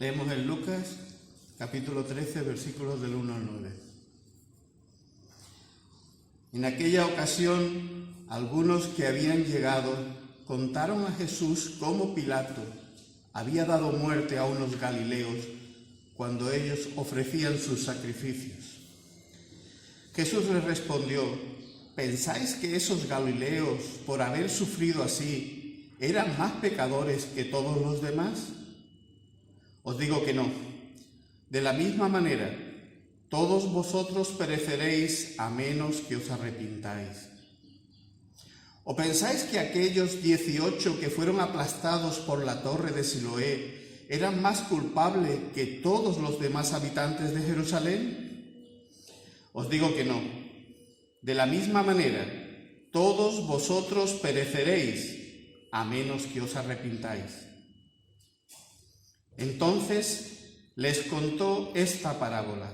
Leemos en Lucas, capítulo 13, versículos del 1 al 9. En aquella ocasión, algunos que habían llegado contaron a Jesús cómo Pilato había dado muerte a unos galileos cuando ellos ofrecían sus sacrificios. Jesús les respondió: ¿pensáis que esos galileos, por haber sufrido así, eran más pecadores que todos los demás? Os digo que no. De la misma manera, todos vosotros pereceréis a menos que os arrepintáis. ¿O pensáis que aquellos 18 que fueron aplastados por la torre de Siloé eran más culpables que todos los demás habitantes de Jerusalén? Os digo que no. De la misma manera, todos vosotros pereceréis a menos que os arrepintáis. Entonces les contó esta parábola.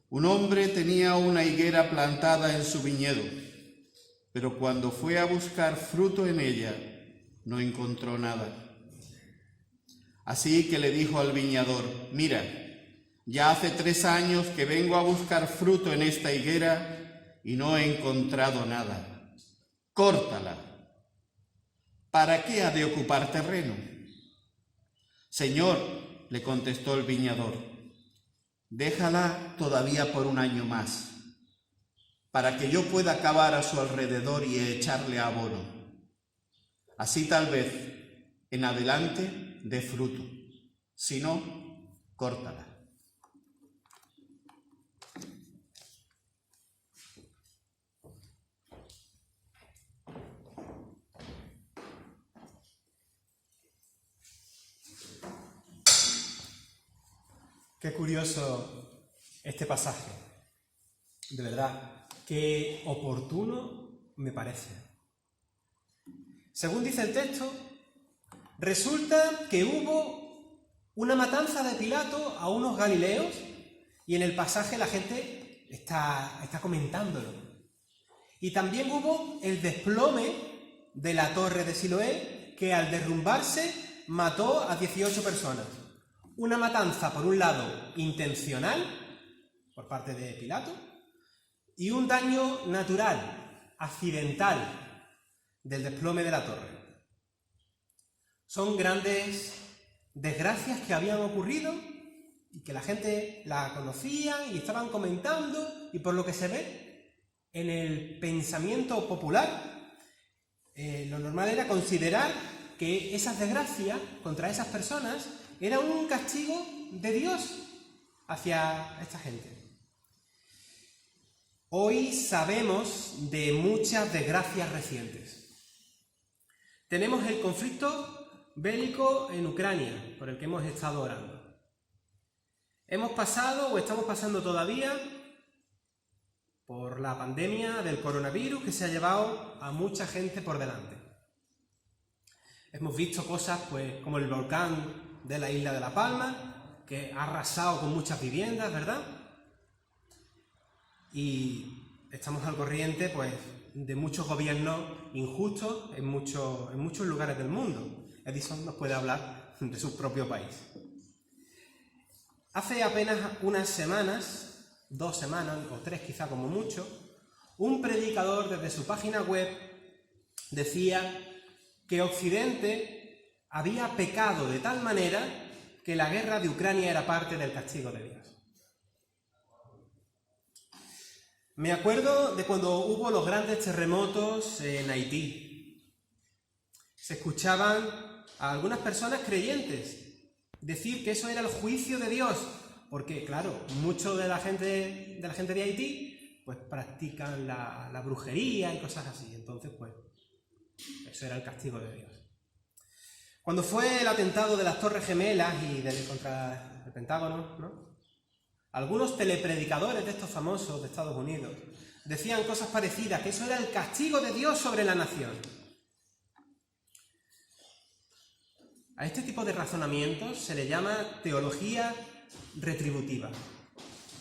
Un hombre tenía una higuera plantada en su viñedo, pero cuando fue a buscar fruto en ella, no encontró nada. Así que le dijo al viñador: mira, ya hace 3 años que vengo a buscar fruto en esta higuera y no he encontrado nada. Córtala. ¿Para qué ha de ocupar terreno? Señor, le contestó el viñador, déjala todavía por 1 año más, para que yo pueda cavar a su alrededor y echarle abono. Así tal vez en adelante dé fruto, si no, córtala. Qué curioso este pasaje, de verdad, qué oportuno me parece. Según dice el texto, resulta que hubo una matanza de Pilato a unos galileos y en el pasaje la gente está comentándolo. Y también hubo el desplome de la torre de Siloé, que al derrumbarse mató a 18 personas. Una matanza, por un lado, intencional, por parte de Pilato, y un daño natural, accidental, del desplome de la torre. Son grandes desgracias que habían ocurrido y que la gente la conocía y estaban comentando, y por lo que se ve en el pensamiento popular, lo normal era considerar que esas desgracias contra esas personas era un castigo de Dios hacia esta gente. Hoy sabemos de muchas desgracias recientes. Tenemos el conflicto bélico en Ucrania, por el que hemos estado orando. Hemos pasado o estamos pasando todavía por la pandemia del coronavirus que se ha llevado a mucha gente por delante. Hemos visto cosas como el volcán de la isla de La Palma, que ha arrasado con muchas viviendas, ¿verdad? Y estamos al corriente, de muchos gobiernos injustos en muchos lugares del mundo. Edison nos puede hablar de su propio país. Hace apenas unas semanas, 2 semanas o 3 quizá como mucho, un predicador desde su página web decía que Occidente había pecado de tal manera que la guerra de Ucrania era parte del castigo de Dios. Me acuerdo de cuando hubo los grandes terremotos en Haití. Se escuchaban a algunas personas creyentes decir que eso era el juicio de Dios, porque claro, mucho de la gente de Haití practican la brujería y cosas así. Entonces, eso era el castigo de Dios. Cuando fue el atentado de las Torres Gemelas y contra el Pentágono, ¿no?, algunos telepredicadores de estos famosos de Estados Unidos decían cosas parecidas, que eso era el castigo de Dios sobre la nación. A este tipo de razonamientos se le llama teología retributiva.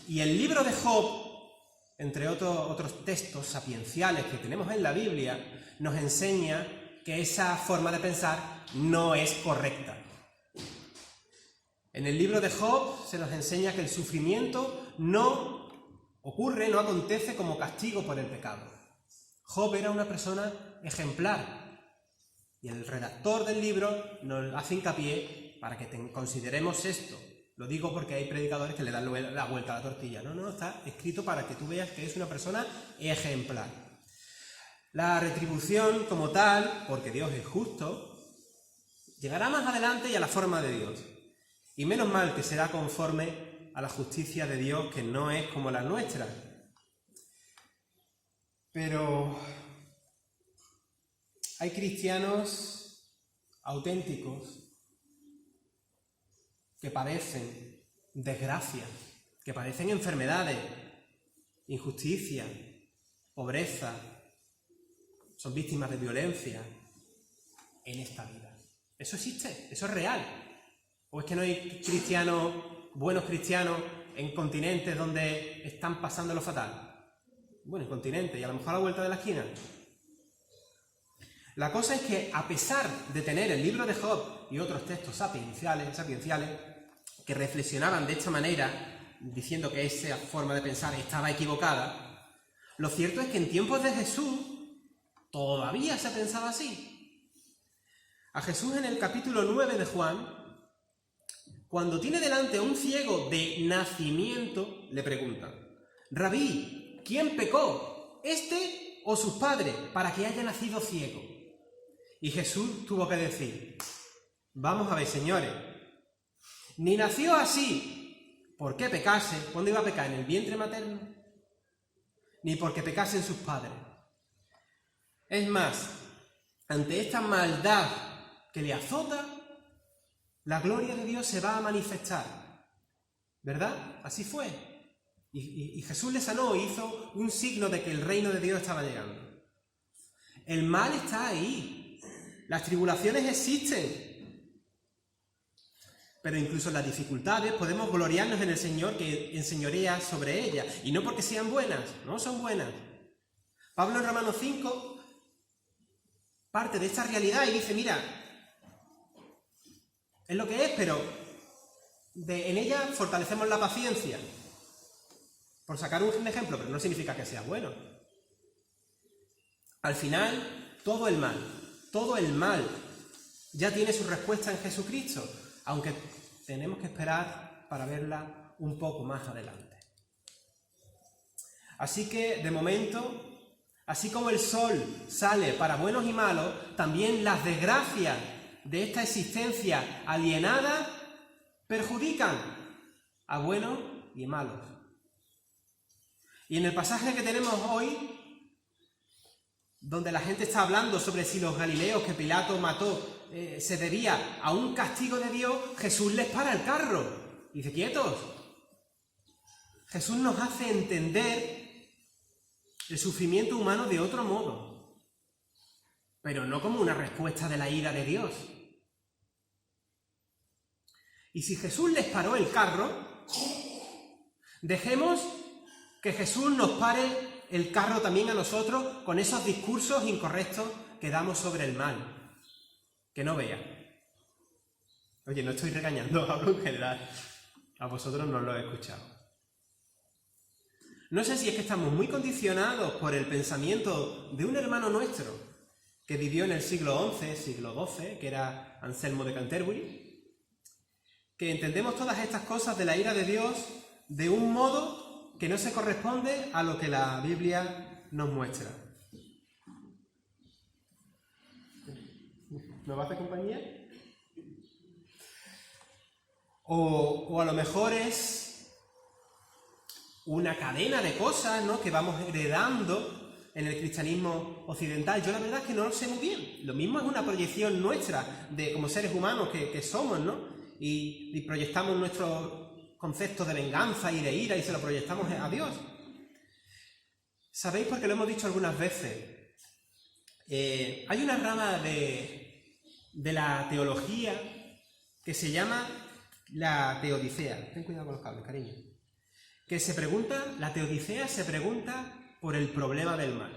Y el libro de Job, entre otros textos sapienciales que tenemos en la Biblia, nos enseña que esa forma de pensar no es correcta. En el libro de Job se nos enseña que el sufrimiento no ocurre, no acontece como castigo por el pecado. Job era una persona ejemplar y el redactor del libro nos hace hincapié para que consideremos esto. Lo digo porque hay predicadores que le dan la vuelta a la tortilla. No, está escrito para que tú veas que es una persona ejemplar. La retribución como tal, porque Dios es justo, llegará más adelante y a la forma de Dios. Y menos mal que será conforme a la justicia de Dios, que no es como la nuestra. Pero hay cristianos auténticos que padecen desgracias, que padecen enfermedades, injusticia, pobreza, son víctimas de violencia en esta vida. Eso existe, eso es real. ¿O es que no hay cristianos, buenos cristianos, en continentes donde están pasándolo fatal? Bueno, en continentes, y a lo mejor a la vuelta de la esquina. La cosa es que, a pesar de tener el libro de Job y otros textos sapienciales, que reflexionaban de esta manera, diciendo que esa forma de pensar estaba equivocada, lo cierto es que en tiempos de Jesús todavía se pensaba así. A Jesús, en el capítulo 9 de Juan, cuando tiene delante a un ciego de nacimiento, le preguntan: Rabí, ¿quién pecó, este o sus padres, para que haya nacido ciego? Y Jesús tuvo que decir: vamos a ver, señores, ni nació así porque pecase. ¿Cuándo iba a pecar? ¿En el vientre materno? Ni porque pecasen sus padres. Es más, ante esta maldad que le azota, la gloria de Dios se va a manifestar. ¿Verdad? Así fue. Y Jesús le sanó e hizo un signo de que el reino de Dios estaba llegando. El mal está ahí. Las tribulaciones existen. Pero incluso en las dificultades podemos gloriarnos en el Señor que enseñorea sobre ellas. Y no porque sean buenas, no son buenas. Pablo en Romanos 5 parte de esta realidad y dice: mira, es lo que es, pero en ella fortalecemos la paciencia. Por sacar un ejemplo, pero no significa que sea bueno. Al final, todo el mal ya tiene su respuesta en Jesucristo, aunque tenemos que esperar para verla un poco más adelante. Así que, de momento, así como el sol sale para buenos y malos, también las desgracias de esta existencia alienada perjudican a buenos y malos. Y en el pasaje que tenemos hoy, donde la gente está hablando sobre si los galileos que Pilato mató se debía a un castigo de Dios, Jesús les para el carro. Dice: quietos. Jesús nos hace entender el sufrimiento humano de otro modo, pero no como una respuesta de la ira de Dios. Y si Jesús les paró el carro, dejemos que Jesús nos pare el carro también a nosotros con esos discursos incorrectos que damos sobre el mal. Que no vea. Oye, no estoy regañando, hablo en general. A vosotros no lo he escuchado. No sé si es que estamos muy condicionados por el pensamiento de un hermano nuestro que vivió en el siglo XI, siglo XII, que era Anselmo de Canterbury, que entendemos todas estas cosas de la ira de Dios de un modo que no se corresponde a lo que la Biblia nos muestra. ¿Me va a hacer compañía? O a lo mejor es una cadena de cosas, ¿no?, que vamos heredando en el cristianismo occidental. Yo la verdad es que no lo sé muy bien. Lo mismo es una proyección nuestra de como seres humanos que somos, ¿no? Y proyectamos nuestros conceptos de venganza y de ira y se lo proyectamos a Dios. ¿Sabéis? Porque lo hemos dicho algunas veces. Hay una rama de la teología que se llama la teodicea. Ten cuidado con los cables, cariño. Que se pregunta, la teodicea se pregunta por el problema del mal.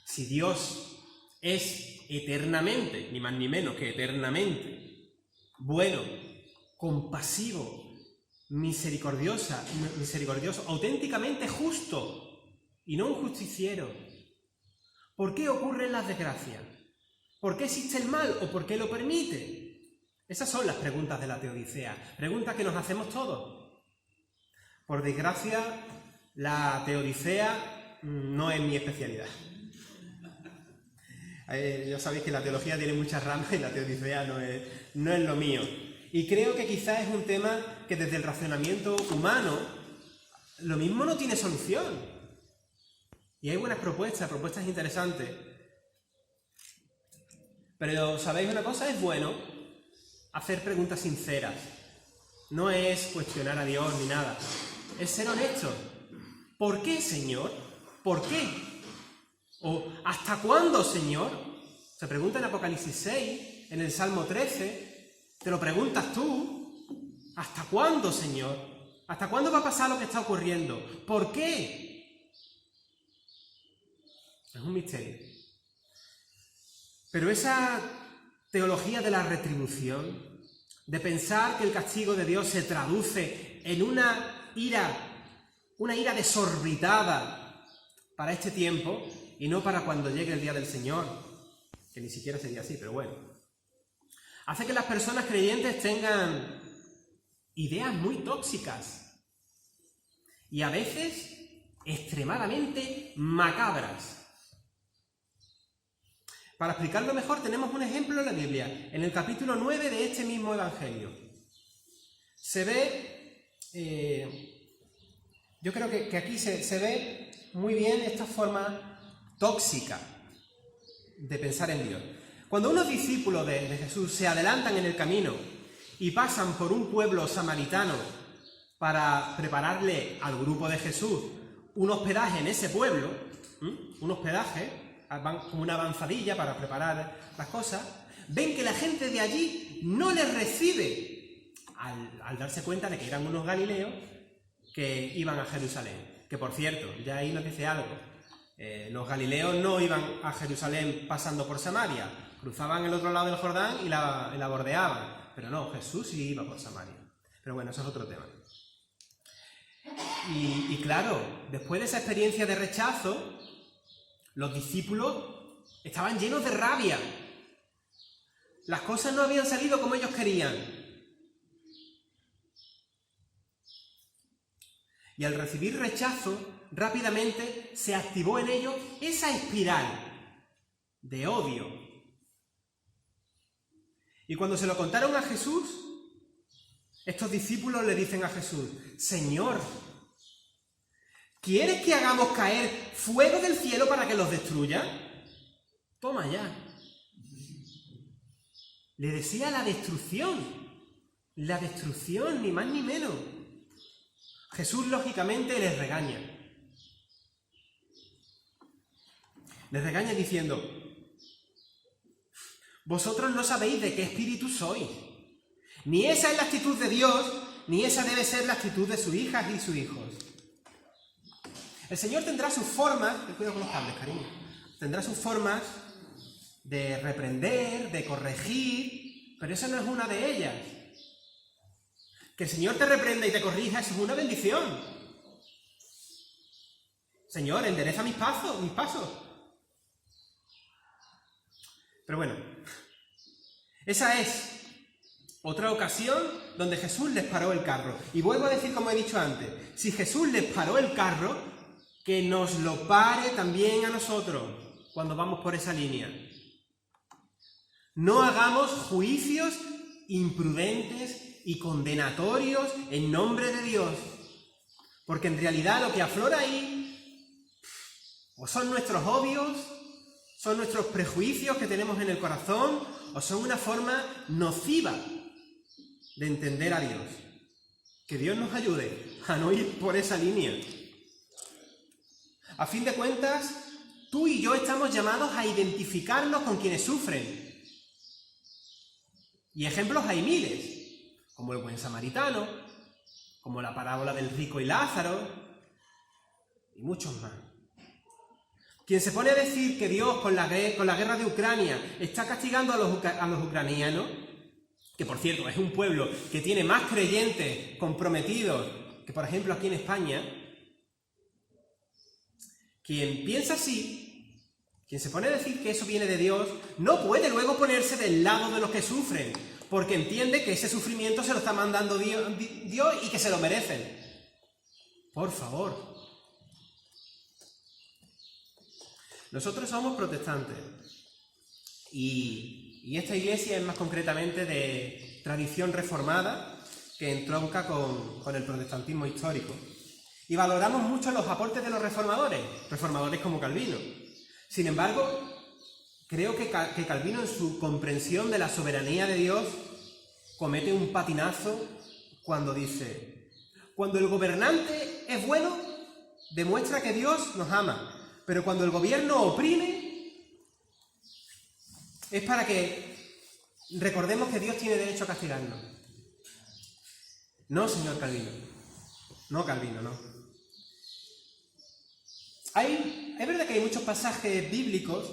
Si Dios es eternamente, ni más ni menos que eternamente, bueno, compasivo, misericordioso, auténticamente justo y no un justiciero. ¿Por qué ocurren las desgracias? ¿Por qué existe el mal o por qué lo permite? Esas son las preguntas de la Teodicea, preguntas que nos hacemos todos. Por desgracia, la Teodicea no es mi especialidad. Ya sabéis que la teología tiene muchas ramas y la Teodicea no es lo mío. Y creo que quizás es un tema que desde el razonamiento humano lo mismo no tiene solución. Y hay buenas propuestas interesantes. Pero, ¿sabéis una cosa? Es bueno hacer preguntas sinceras. No es cuestionar a Dios ni nada. Es ser honesto. ¿Por qué, Señor? ¿Por qué? ¿O hasta cuándo, Señor? Se pregunta en Apocalipsis 6, en el Salmo 13. Te lo preguntas tú. ¿Hasta cuándo, Señor? ¿Hasta cuándo va a pasar lo que está ocurriendo? ¿Por qué? Es un misterio. Pero esa teología de la retribución, de pensar que el castigo de Dios se traduce en una ira desorbitada para este tiempo y no para cuando llegue el día del Señor, que ni siquiera sería así, pero bueno, hace que las personas creyentes tengan ideas muy tóxicas y a veces extremadamente macabras. Para explicarlo mejor tenemos un ejemplo en la Biblia, en el capítulo 9 de este mismo Evangelio. Se ve, yo creo que aquí se ve muy bien esta forma tóxica de pensar en Dios. Cuando unos discípulos de Jesús se adelantan en el camino y pasan por un pueblo samaritano para prepararle al grupo de Jesús un hospedaje en ese pueblo, un hospedaje, van como una avanzadilla para preparar las cosas, ven que la gente de allí no les recibe al darse cuenta de que eran unos galileos que iban a Jerusalén. Que por cierto, ya ahí nos dice algo, los galileos no iban a Jerusalén pasando por Samaria, cruzaban el otro lado del Jordán y la bordeaban, pero no, Jesús sí iba por Samaria. Pero bueno, eso es otro tema. Y claro, después de esa experiencia de rechazo, los discípulos estaban llenos de rabia. Las cosas no habían salido como ellos querían. Y al recibir rechazo, rápidamente se activó en ellos esa espiral de odio. Y cuando se lo contaron a Jesús, estos discípulos le dicen a Jesús: Señor, ¿quieres que hagamos caer fuego del cielo para que los destruya? Toma ya. Le desea la destrucción, ni más ni menos. Jesús, lógicamente, les regaña. Les regaña diciendo: vosotros no sabéis de qué espíritu sois. Ni esa es la actitud de Dios, ni esa debe ser la actitud de sus hijas y sus hijos. El Señor tendrá sus formas, cuidado con los cables, cariño, tendrá sus formas de reprender, de corregir, pero esa no es una de ellas. Que el Señor te reprenda y te corrija, eso es una bendición. Señor, endereza mis pasos. Pero bueno, esa es otra ocasión donde Jesús les paró el carro. Y vuelvo a decir, como he dicho antes, si Jesús les paró el carro, que nos lo pare también a nosotros cuando vamos por esa línea. No hagamos juicios imprudentes y condenatorios en nombre de Dios, porque en realidad lo que aflora ahí o son nuestros odios, son nuestros prejuicios que tenemos en el corazón, o son una forma nociva de entender a Dios. Que Dios nos ayude a no ir por esa línea. A fin de cuentas, tú y yo estamos llamados a identificarnos con quienes sufren. Y ejemplos hay miles, como el buen samaritano, como la parábola del rico y Lázaro, y muchos más. Quien se pone a decir que Dios con la guerra de Ucrania está castigando a los ucranianos, que por cierto es un pueblo que tiene más creyentes comprometidos que por ejemplo aquí en España, quien piensa así, quien se pone a decir que eso viene de Dios, no puede luego ponerse del lado de los que sufren, porque entiende que ese sufrimiento se lo está mandando Dios y que se lo merecen. Por favor. Nosotros somos protestantes y esta iglesia es más concretamente de tradición reformada que entronca con el protestantismo histórico. Y valoramos mucho los aportes de los reformadores como Calvino. Sin embargo, creo que Calvino en su comprensión de la soberanía de Dios comete un patinazo cuando dice: cuando el gobernante es bueno, demuestra que Dios nos ama. Pero cuando el gobierno oprime, es para que recordemos que Dios tiene derecho a castigarnos. No, señor Calvino. No, Calvino, no. Es verdad que hay muchos pasajes bíblicos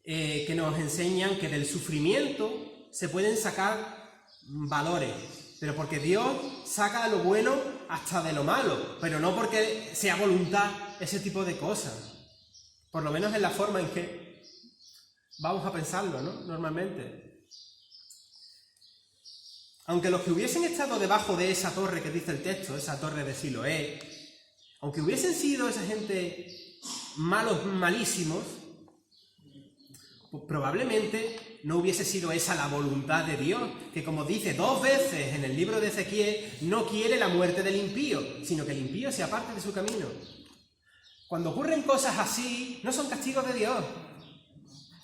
que nos enseñan que del sufrimiento se pueden sacar valores, pero porque Dios saca lo bueno hasta de lo malo, pero no porque sea voluntad ese tipo de cosas. Por lo menos en la forma en que vamos a pensarlo, ¿no? Normalmente. Aunque los que hubiesen estado debajo de esa torre que dice el texto, esa torre de Siloé, aunque hubiesen sido esa gente malos, malísimos, pues probablemente no hubiese sido esa la voluntad de Dios, que como dice 2 veces en el libro de Ezequiel, no quiere la muerte del impío, sino que el impío se aparte de su camino. Cuando ocurren cosas así, no son castigos de Dios.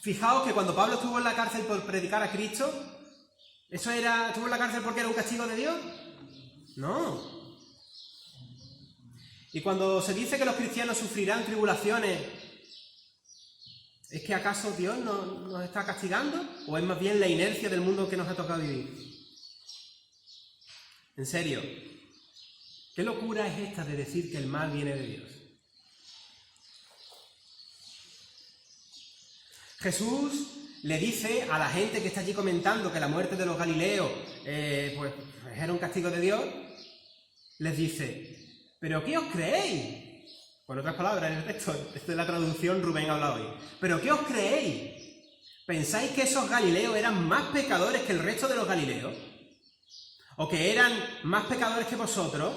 Fijaos que cuando Pablo estuvo en la cárcel por predicar a Cristo, ¿estuvo en la cárcel porque era un castigo de Dios? No. Y cuando se dice que los cristianos sufrirán tribulaciones, ¿es que acaso Dios nos está castigando? ¿O es más bien la inercia del mundo que nos ha tocado vivir? En serio, ¿qué locura es esta de decir que el mal viene de Dios? Jesús le dice a la gente que está allí comentando que la muerte de los Galileos pues era un castigo de Dios, les dice: ¿pero qué os creéis? Con otras palabras, en el texto, esta es la traducción Rubén habla hoy. ¿Pero qué os creéis? ¿Pensáis que esos Galileos eran más pecadores que el resto de los Galileos? ¿O que eran más pecadores que vosotros?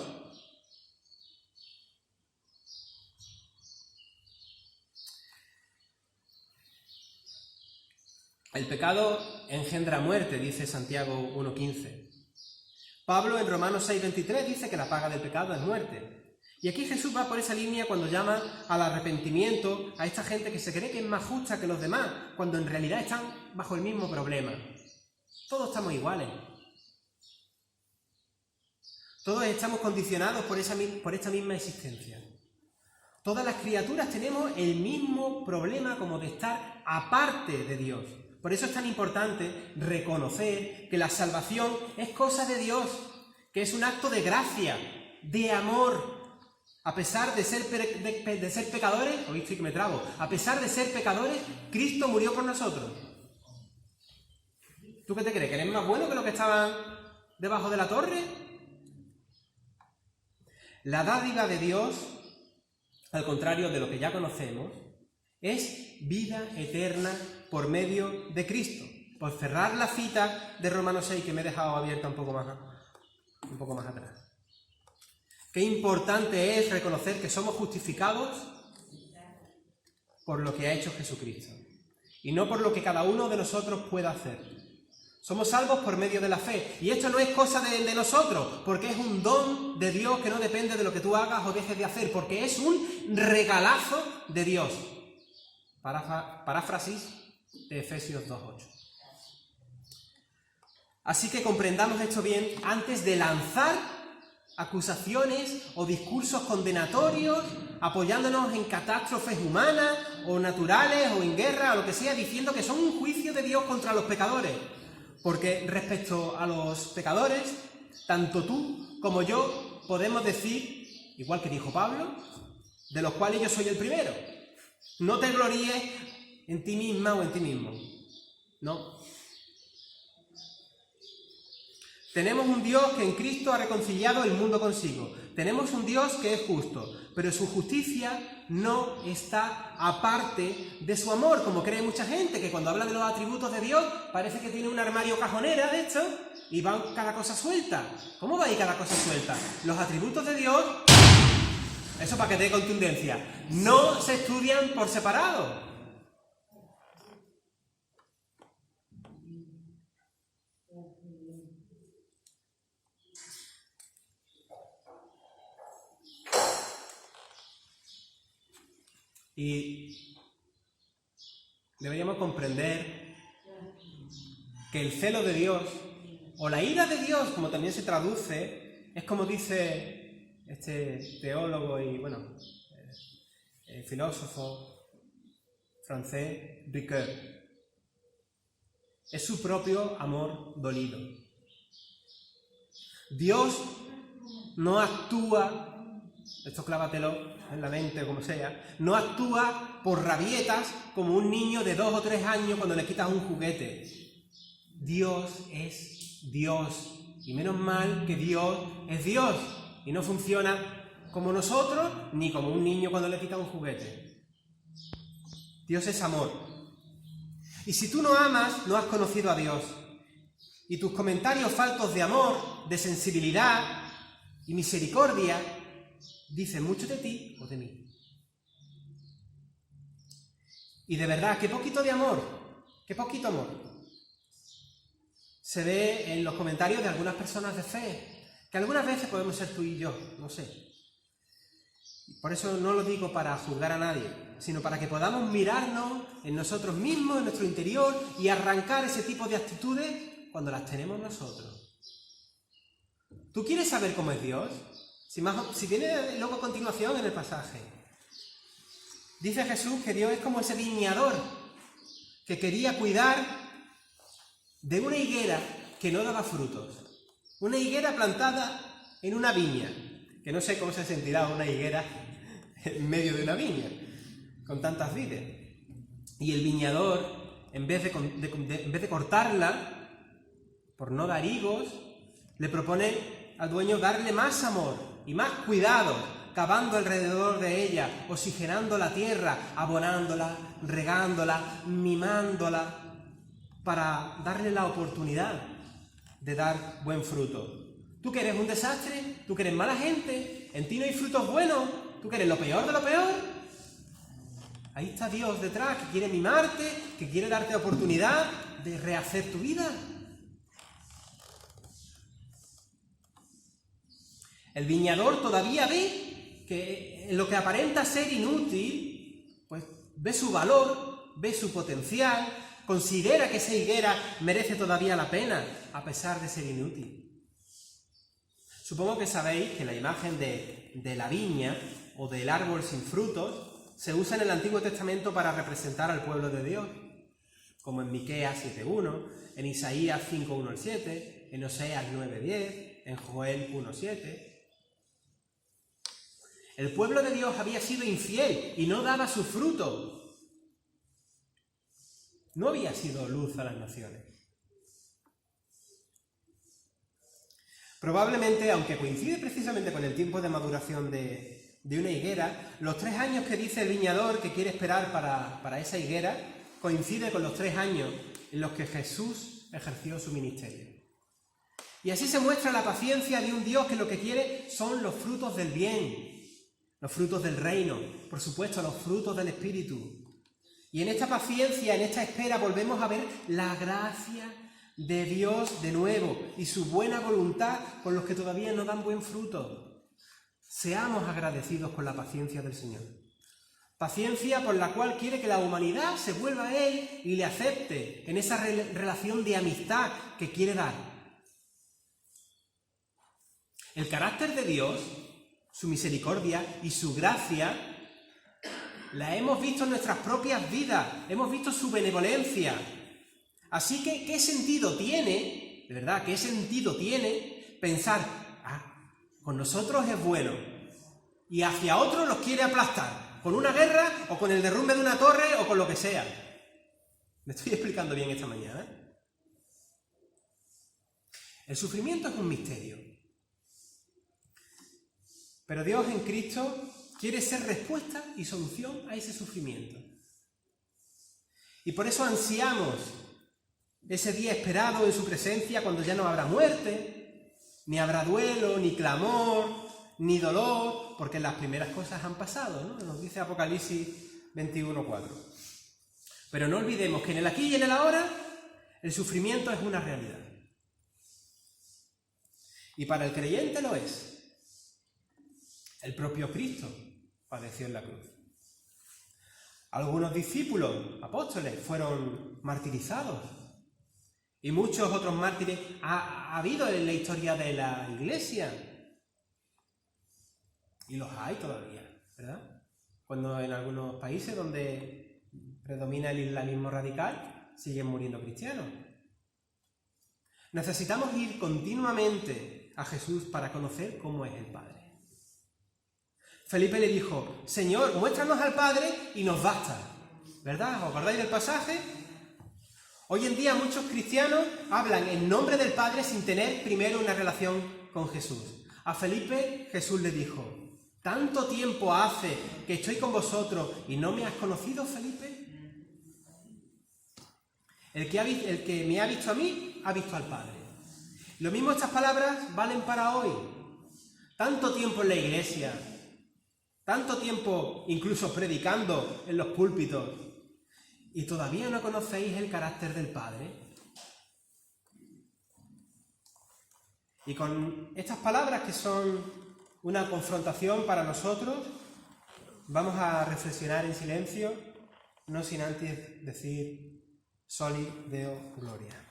El pecado engendra muerte, dice Santiago 1:15. Pablo en Romanos 6:23 dice que la paga del pecado es muerte. Y aquí Jesús va por esa línea cuando llama al arrepentimiento a esta gente que se cree que es más justa que los demás, cuando en realidad están bajo el mismo problema. Todos estamos iguales. Todos estamos condicionados por esta misma existencia. Todas las criaturas tenemos el mismo problema como de estar aparte de Dios. Por eso es tan importante reconocer que la salvación es cosa de Dios, que es un acto de gracia, de amor. A pesar de ser pecadores, hoy sí que me trabo, a pesar de ser pecadores, Cristo murió por nosotros. ¿Tú qué te crees? ¿Que eres más bueno que los que estaban debajo de la torre? La dádiva de Dios, al contrario de lo que ya conocemos, es vida eterna por medio de Cristo. Por cerrar la cita de Romanos 6, que me he dejado abierta un poco más atrás. Qué importante es reconocer que somos justificados por lo que ha hecho Jesucristo y no por lo que cada uno de nosotros pueda hacer. Somos salvos por medio de la fe, y esto no es cosa de nosotros, porque es un don de Dios que no depende de lo que tú hagas o dejes de hacer, porque es un regalazo de Dios. Paráfrasis de Efesios 2:8. Así que comprendamos esto bien antes de lanzar acusaciones o discursos condenatorios, apoyándonos en catástrofes humanas o naturales o en guerra o lo que sea, diciendo que son un juicio de Dios contra los pecadores. Porque respecto a los pecadores, tanto tú como yo podemos decir, igual que dijo Pablo, de los cuales yo soy el primero. No te gloríes en ti misma o en ti mismo. No. Tenemos un Dios que en Cristo ha reconciliado el mundo consigo. Tenemos un Dios que es justo, pero su justicia no está aparte de su amor, como cree mucha gente, que cuando habla de los atributos de Dios parece que tiene un armario cajonera, de hecho, y va cada cosa suelta. ¿Cómo va a ir cada cosa suelta? Los atributos de Dios, eso para que te dé contundencia, no se estudian por separado. Y deberíamos comprender que el celo de Dios, o la ira de Dios, como también se traduce, es como dice este teólogo y, filósofo francés, Ricoeur, es su propio amor dolido. Dios no actúa, esto clávatelo en la mente o como sea, no actúa por rabietas como un niño de 2 o 3 años cuando le quitas un juguete. Dios es Dios, y menos mal que Dios es Dios, y no funciona como nosotros, ni como un niño cuando le quita un juguete. Dios es amor. Y si tú no amas, no has conocido a Dios. Y tus comentarios faltos de amor, de sensibilidad y misericordia dicen mucho de ti o de mí. Y de verdad, qué poquito de amor, qué poquito amor se ve en los comentarios de algunas personas de fe, que algunas veces podemos ser tú y yo, no sé. Por eso no lo digo para juzgar a nadie, sino para que podamos mirarnos en nosotros mismos, en nuestro interior, y arrancar ese tipo de actitudes cuando las tenemos nosotros. ¿Tú quieres saber cómo es Dios? Si viene luego a continuación en el pasaje, dice Jesús que Dios es como ese viñador que quería cuidar de una higuera que no daba frutos. Una higuera plantada en una viña, que no sé cómo se sentirá una higuera en medio de una viña, con tantas vides. Y el viñador, en vez de cortarla, por no dar higos, le propone al dueño darle más amor y más cuidado, cavando alrededor de ella, oxigenando la tierra, abonándola, regándola, mimándola, para darle la oportunidad de dar buen fruto. Tú que eres un desastre, tú que eres mala gente, en ti no hay frutos buenos, tú que eres lo peor de lo peor. Ahí está Dios detrás, que quiere mimarte, que quiere darte oportunidad de rehacer tu vida. El viñador todavía ve que en lo que aparenta ser inútil, pues ve su valor, ve su potencial, considera que esa higuera merece todavía la pena, a pesar de ser inútil. Supongo que sabéis que la imagen de la viña o del árbol sin frutos se usa en el Antiguo Testamento para representar al pueblo de Dios, como en Miqueas 7.1, en Isaías 5.1-7, en Oseas 9.10, en Joel 1.7. El pueblo de Dios había sido infiel y no daba su fruto. No había sido luz a las naciones. Probablemente, aunque coincide precisamente con el tiempo de maduración de una higuera, los 3 años que dice el viñador que quiere esperar para esa higuera, coincide con los 3 años en los que Jesús ejerció su ministerio. Y así se muestra la paciencia de un Dios que lo que quiere son los frutos del bien, los frutos del reino, por supuesto, los frutos del Espíritu. Y en esta paciencia, en esta espera, volvemos a ver la gracia de Dios de nuevo y su buena voluntad con los que todavía no dan buen fruto. Seamos agradecidos con la paciencia del Señor. Paciencia por la cual quiere que la humanidad se vuelva a Él y le acepte en esa relación de amistad que quiere dar. El carácter de Dios, su misericordia y su gracia la hemos visto en nuestras propias vidas, hemos visto su benevolencia. Así que, ¿qué sentido tiene, de verdad, qué sentido tiene pensar, con nosotros es bueno y hacia otros los quiere aplastar? con una guerra o con el derrumbe de una torre o con lo que sea. ¿Me estoy explicando bien esta mañana? El sufrimiento es un misterio. Pero Dios en Cristo quiere ser respuesta y solución a ese sufrimiento. Y por eso ansiamos ese día esperado en su presencia, cuando ya no habrá muerte, ni habrá duelo, ni clamor, ni dolor, porque las primeras cosas han pasado, ¿no? Nos dice Apocalipsis 21:4. Pero no olvidemos que en el aquí y en el ahora el sufrimiento es una realidad. Y para el creyente lo es. El propio Cristo padeció en la cruz. Algunos discípulos, apóstoles, fueron martirizados. Y muchos otros mártires ha habido en la historia de la Iglesia. Y los hay todavía, ¿verdad? Cuando en algunos países donde predomina el islamismo radical, siguen muriendo cristianos. Necesitamos ir continuamente a Jesús para conocer cómo es el Padre. Felipe le dijo: Señor, muéstranos al Padre y nos basta. ¿Verdad? ¿Os acordáis del pasaje? Hoy en día muchos cristianos hablan en nombre del Padre sin tener primero una relación con Jesús. A Felipe Jesús le dijo: ¿tanto tiempo hace que estoy con vosotros y no me has conocido, Felipe? El que me ha visto a mí, ha visto al Padre. Lo mismo estas palabras valen para hoy. Tanto tiempo en la iglesia, tanto tiempo incluso predicando en los púlpitos, ¿y todavía no conocéis el carácter del Padre? Y con estas palabras, que son una confrontación para nosotros, vamos a reflexionar en silencio, no sin antes decir Soli Deo Gloria.